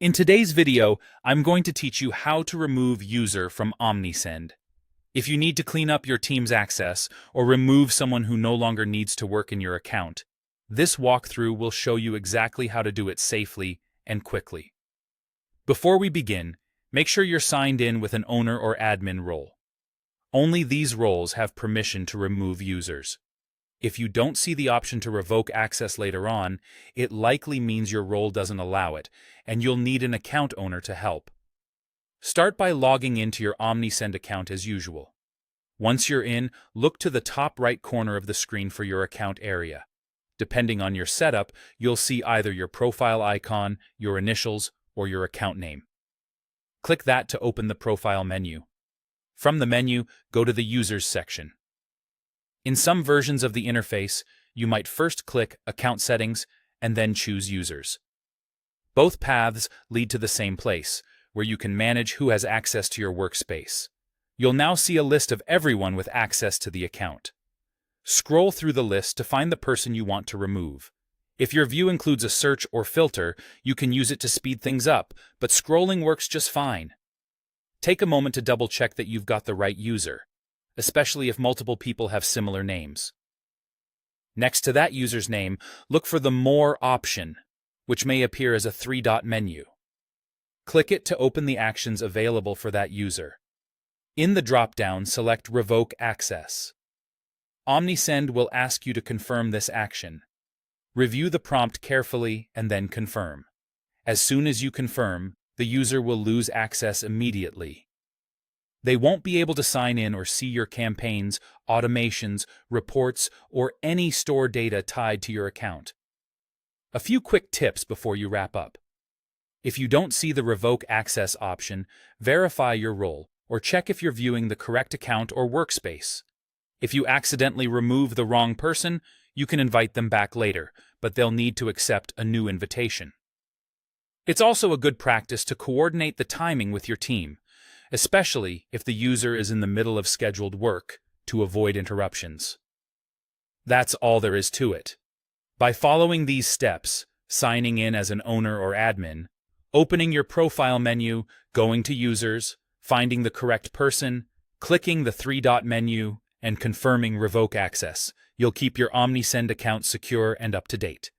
In today's video, I'm going to teach you how to remove user from Omnisend. If you need to clean up your team's access or remove someone who no longer needs to work in your account, this walkthrough will show you exactly how to do it safely and quickly. Before we begin, make sure you're signed in with an owner or admin role. Only these roles have permission to remove users. If you don't see the option to revoke access later on, it likely means your role doesn't allow it, and you'll need an account owner to help. Start by logging into your Omnisend account as usual. Once you're in, look to the top right corner of the screen for your account area. Depending on your setup, you'll see either your profile icon, your initials, or your account name. Click that to open the profile menu. From the menu, go to the Users section. In some versions of the interface, you might first click Account Settings and then choose Users. Both paths lead to the same place, where you can manage who has access to your workspace. You'll now see a list of everyone with access to the account. Scroll through the list to find the person you want to remove. If your view includes a search or filter, you can use it to speed things up, but scrolling works just fine. Take a moment to double-check that you've got the right user, especially if multiple people have similar names. Next to that user's name, look for the More option, which may appear as a three-dot menu. Click it to open the actions available for that user. In the drop-down, select Revoke Access. Omnisend will ask you to confirm this action. Review the prompt carefully and then confirm. As soon as you confirm, the user will lose access immediately. They won't be able to sign in or see your campaigns, automations, reports, or any stored data tied to your account. A few quick tips before you wrap up. If you don't see the Revoke Access option, verify your role or check if you're viewing the correct account or workspace. If you accidentally remove the wrong person, you can invite them back later, but they'll need to accept a new invitation. It's also a good practice to coordinate the timing with your team, especially if the user is in the middle of scheduled work, to avoid interruptions. That's all there is to it. By following these steps, signing in as an owner or admin, opening your profile menu, going to Users, finding the correct person, clicking the three-dot menu, and confirming Revoke Access, you'll keep your Omnisend account secure and up to date.